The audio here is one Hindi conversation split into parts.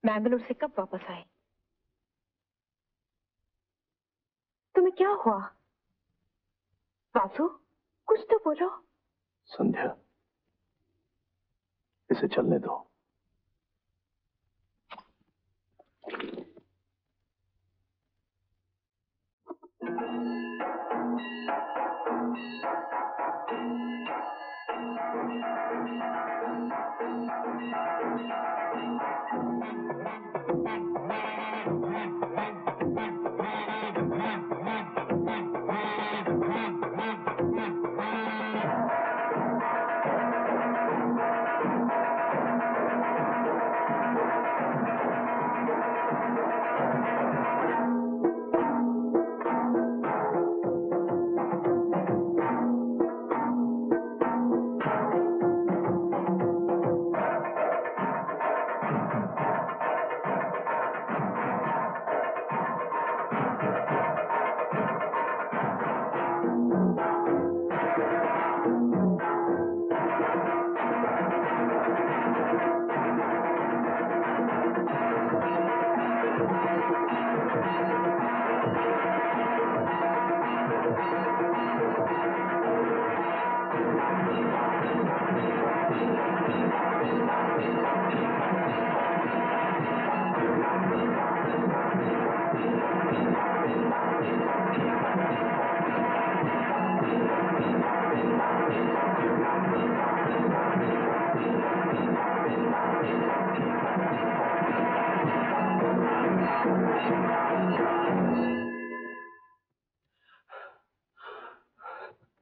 मैंगलोर से कब वापस आए? तुम्हें क्या हुआ? वासु, कुछ तो बोलो। संध्या, इसे चलने दो।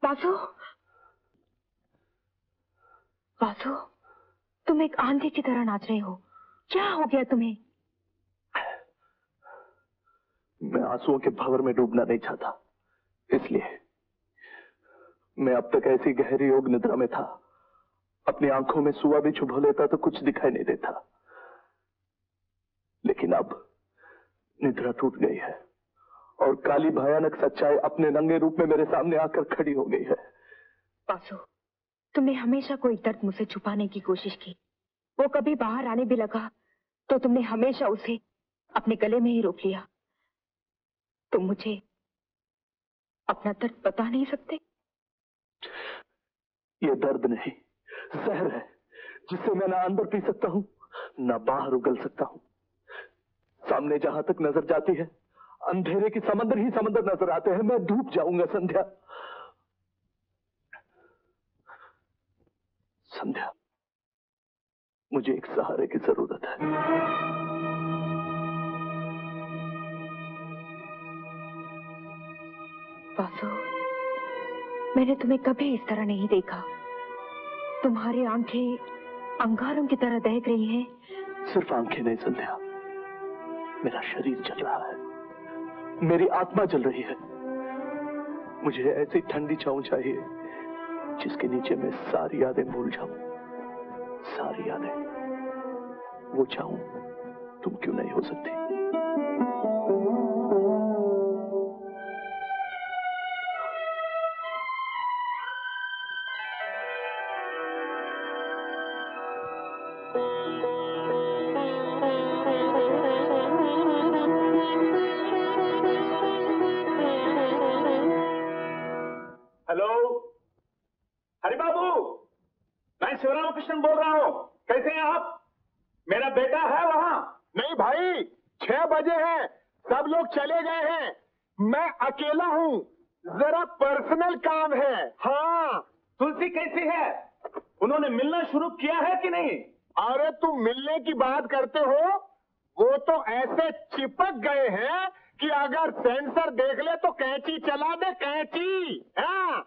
वासु, वासु, तुम एक आंधी की तरह नाच रहे हो। क्या हो गया तुम्हें? मैं आंसुओं के भंवर में डूबना नहीं चाहता, इसलिए मैं अब तक ऐसी गहरी योग निद्रा में था, अपनी आंखों में सुआ भी चुभो लेता तो कुछ दिखाई नहीं देता। लेकिन अब निद्रा टूट गई है और काली भयानक सच्चाई अपने नंगे रूप में मेरे सामने आकर खड़ी हो गई है। वासु, तुमने हमेशा कोई दर्द मुझसे छुपाने की कोशिश की। वो कभी बाहर आने भी लगा तो तुमने हमेशा उसे अपने गले में ही रोक लिया। तुम मुझे अपना दर्द बता नहीं सकते? ये दर्द नहीं, जहर है, जिससे मैं ना अंदर पी सकता हूं, ना बाहर उगल सकता हूं। सामने जहां तक नजर जाती है, अंधेरे की समंदर ही समंदर नजर आते हैं। मैं डूब जाऊंगा संध्या। संध्या, मुझे एक सहारे की जरूरत है। वासु, मैंने तुम्हें कभी इस तरह नहीं देखा। तुम्हारी आंखें अंगारों की तरह दहक रही हैं। सिर्फ आंखें नहीं संध्या, मेरा शरीर जल रहा है, मेरी आत्मा जल रही है। मुझे ऐसी ठंडी छांव चाहिए जिसके नीचे मैं सारी यादें भूल जाऊं, सारी यादें। वो छांव तुम क्यों नहीं हो सकती? हेलो, हरि बाबू, मैं शिवराम कृष्ण बोल रहा हूँ। कैसे हैं आप? मेरा बेटा है वहाँ। नहीं भाई, 6 बजे हैं, सब लोग चले गए हैं, मैं अकेला हूँ, जरा पर्सनल काम है। हाँ। तुलसी कैसी है? उन्होंने मिलना शुरू किया है कि नहीं? अरे तुम मिलने की बात करते हो, वो तो ऐसे चिपक गए हैं कि अगर सेंसर देख ले तो कैंची चला दे, कैंची। हाँ।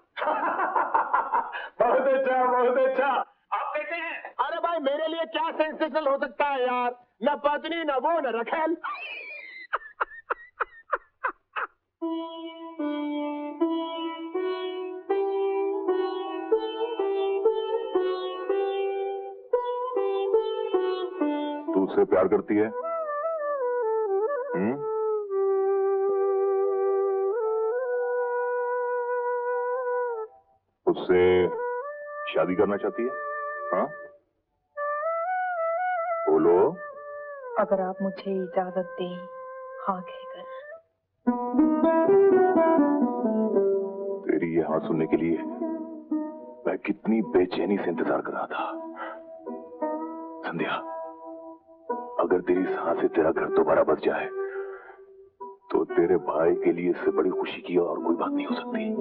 बहुत अच्छा, बहुत अच्छा। आप कैसे हैं? अरे भाई, मेरे लिए क्या सेंसेशनल हो सकता है यार, न पत्नी न वो न रखेल। तू उससे प्यार करती है? मुझसे शादी करना चाहती है? हाँ, बोलो। अगर आप मुझे इजाजत दें, हाँ कहकर। तेरी ये हाँ सुनने के लिए मैं कितनी बेचैनी से इंतजार कर रहा था। संध्या, अगर तेरी इस हाँ से तेरा घर दोबारा बस जाए तो तेरे भाई के लिए इससे बड़ी खुशी की और कोई बात नहीं हो सकती।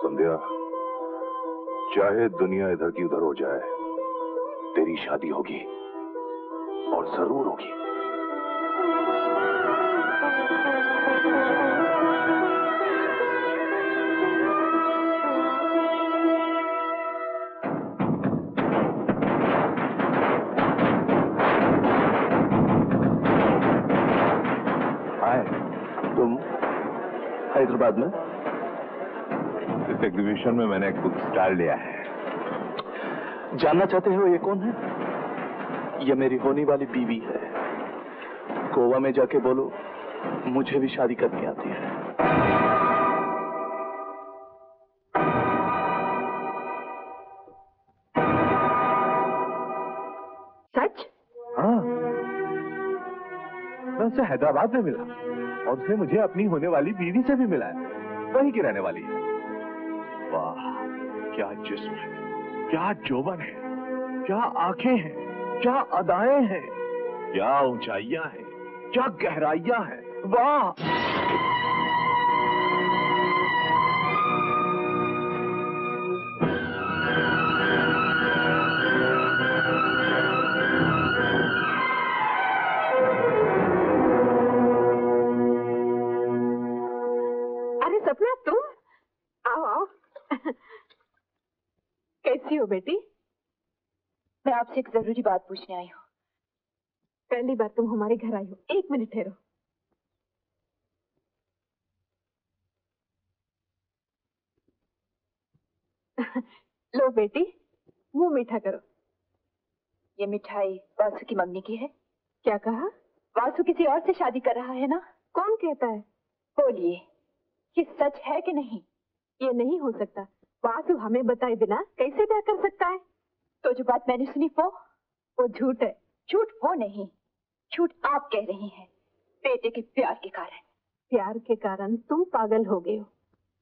संध्या, चाहे दुनिया इधर की उधर हो जाए, तेरी शादी होगी और जरूर होगी। हाय, तुम हैदराबाद में? इस एग्जीबिशन में मैंने एक बुक स्टॉल लिया है। जानना चाहते हो ये कौन है? ये मेरी होने वाली बीवी है। गोवा में जाके बोलो मुझे भी शादी करनी आती है। सच? हाँ, मैं उससे हैदराबाद में मिला और उसने मुझे अपनी होने वाली बीवी से भी मिलाया। वहीं की रहने वाली है। वाह, क्या जिस्म है, क्या जोबन है, क्या आंखें हैं, क्या अदाएं हैं, क्या ऊंचाइयां हैं, क्या गहराइयां हैं। वाह! अरे सपना, तुम आओ आओ। कैसी हो बेटी? मैं आपसे एक जरूरी बात पूछने आई हूँ। पहली बार तुम हमारे घर आई हो। एक मिनट ठहरो। लो बेटी, मुंह मीठा करो। ये मिठाई वासु की मंगनी की है। क्या कहा? वासु किसी और से शादी कर रहा है ना? कौन कहता है? बोलिए, ये सच है कि नहीं? ये नहीं हो सकता। वासु हमें बताए बिना कैसे ब्याह कर सकता है? तो जो बात मैंने सुनी वो झूठ है। झूठ वो नहीं, झूठ आप कह रही हैं, बेटे के प्यार के कारण। प्यार के कारण तुम पागल हो गए हो।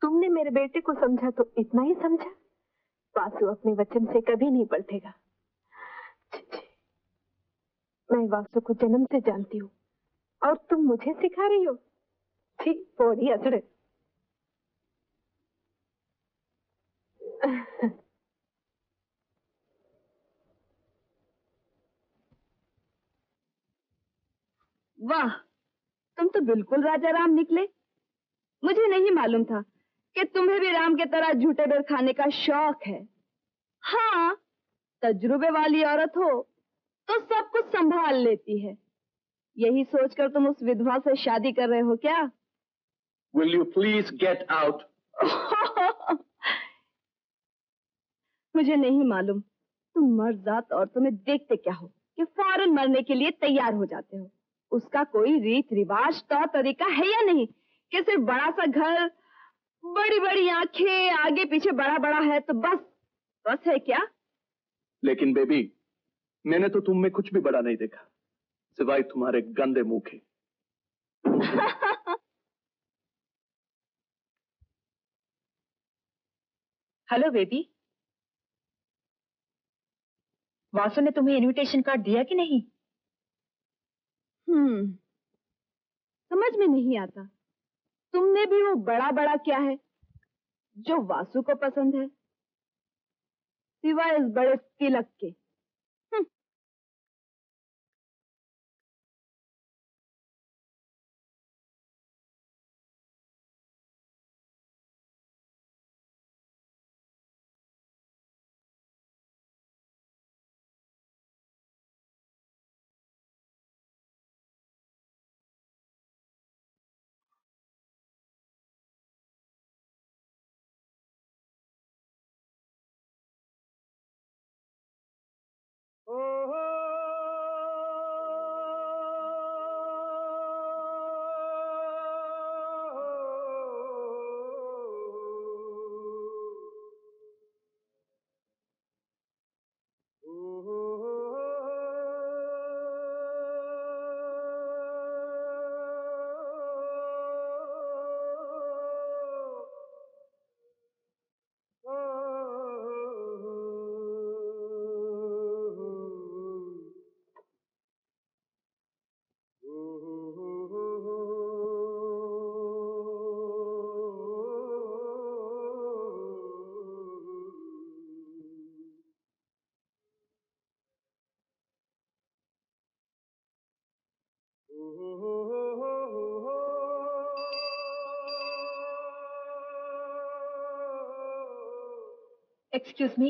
तुमने मेरे बेटे को समझा तो इतना ही समझा। वासु अपने वचन से कभी नहीं पलटेगा। छी, छी। मैं वासु को जन्म से जानती हूँ और तुम मुझे सिखा रही हो। छी, पोड़ी अजड़े। वाह, तुम तो बिल्कुल राजा राम निकले। मुझे नहीं मालूम था कि तुम्हें भी राम के तरह झूठे बेर खाने का शौक है। हाँ, तजुर्बे वाली औरत हो तो सब कुछ संभाल लेती है। यही सोचकर तुम उस विधवा से शादी कर रहे हो क्या? Will you please get out? मुझे नहीं मालूम तुम मर्द जात औरतों में देखते क्या हो कि फौरन मरने के लिए तैयार हो जाते हो। उसका कोई रीत रिवाज तौर तरीका है या नहीं कि सिर्फ बड़ा सा घर, बड़ी बड़ी आंखें, आगे पीछे बड़ा बड़ा है तो बस है क्या? लेकिन बेबी, मैंने तो तुम में कुछ भी बड़ा नहीं देखा सिवाय तुम्हारे गंदे मुंह के। हेलो बेबी, वासु ने तुम्हें इनविटेशन कार्ड दिया कि नहीं? समझ में नहीं आता। तुमने भी वो बड़ा बड़ा क्या है जो वासु को पसंद है, सिवाय इस बड़े तिलक के। एक्सक्यूज मी,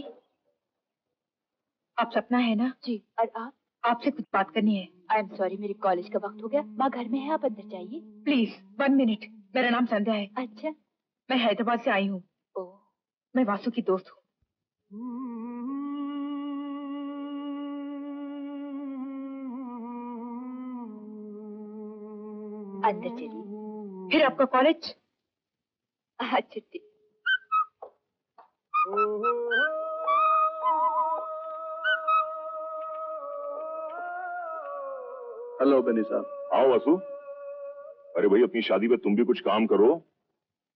आप सपना है ना? जी। और आप? आपसे कुछ बात करनी है। आई एम सॉरी, मेरे कॉलेज का वक्त हो गया। माँ घर में है, आप अंदर जाइए। Please 1 minute. मेरा नाम संध्या है। अच्छा। मैं हैदराबाद से आई हूँ। ओह। मैं वासु की दोस्त हूँ। अंदर चलिए। फिर आपका कॉलेज? अच्छा ठीक। हेलो बनी साहब। आओ वासु। अरे भाई, अपनी शादी पे तुम भी कुछ काम करो।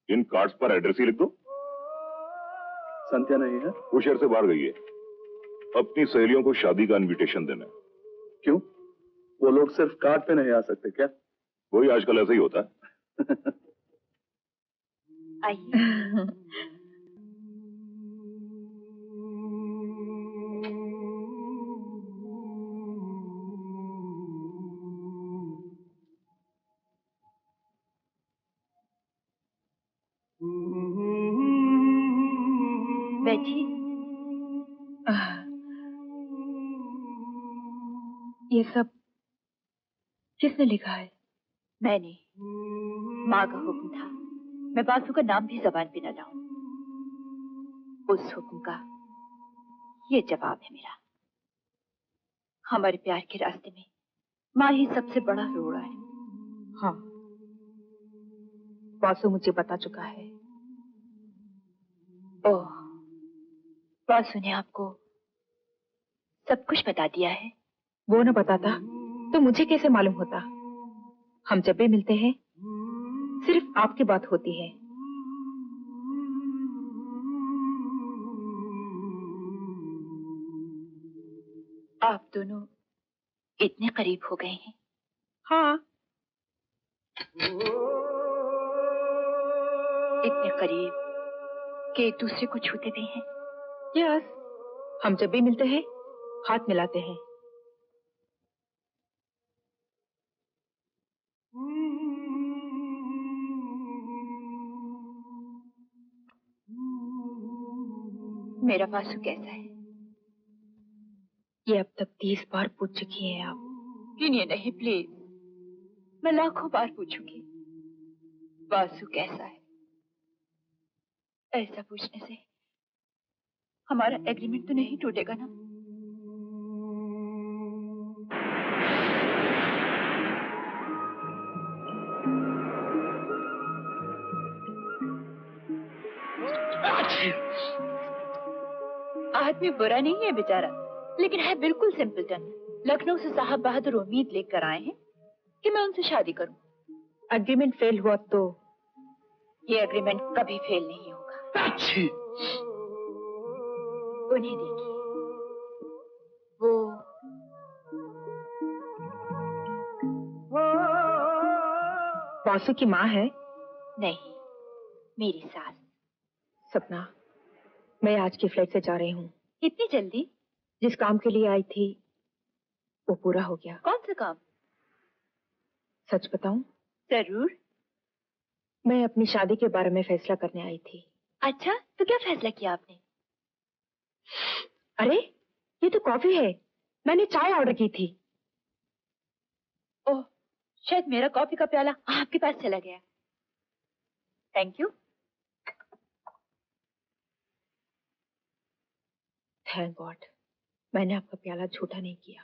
इन कार्ड्स पर एड्रेस ही लिख दो। संध्या नहीं है? वो शहर से बाहर गई है। अपनी सहेलियों को शादी का इनविटेशन देना है। क्यों? वो लोग सिर्फ कार्ड पे नहीं आ सकते क्या? वही आजकल ऐसा ही होता है। आइए। बैठिए। ये सब किसने लिखा है? मैंने। माँ का हुक्म था मैं बासु का नाम भी जबान पे न लाऊं। उस हुक्म का ये जवाब है मेरा। हमारे प्यार के रास्ते में माँ ही सबसे बड़ा रोड़ा है। हाँ, वासु मुझे बता चुका है। ओह, बासु ने आपको सब कुछ बता दिया है? वो न बताता तो मुझे कैसे मालूम होता? हम जब भी मिलते हैं सिर्फ आपकी बात होती है। आप दोनों इतने करीब हो गए हैं? हाँ, इतने करीब कि एक दूसरे को छूते भी हैं? यस, हम जब भी मिलते हैं हाथ मिलाते हैं। मेरा बासु कैसा है? ये अब तक 30 बार पूछ चुकी हैं आप। गिनिए नहीं प्लीज, मैं लाखों बार पूछूंगी बासु कैसा है। ऐसा पूछने से हमारा एग्रीमेंट तो नहीं टूटेगा ना? आदमी बुरा नहीं है बेचारा, लेकिन है बिल्कुल सिंपलटन। लखनऊ से साहब बहादुर उम्मीद लेकर आए हैं कि मैं उनसे शादी करूं। एग्रीमेंट फेल हुआ तो? ये एग्रीमेंट कभी फेल नहीं होगा। उन्हें देखिए, वो वासु की माँ है? नहीं, मेरी सास। सपना, मैं आज के फ्लाइट से जा रही हूँ। इतनी जल्दी? जिस काम के लिए आई थी वो पूरा हो गया। कौन सा काम? सच बताऊं? जरूर। मैं अपनी शादी के बारे में फैसला करने आई थी। अच्छा, तो क्या फैसला किया आपने? अरे, ये तो कॉफी है। मैंने चाय ऑर्डर की थी। ओह, शायद मेरा कॉफी का प्याला आपके पास चला गया। Thank you. थैंक गॉड, मैंने आपका प्याला झूठा नहीं किया।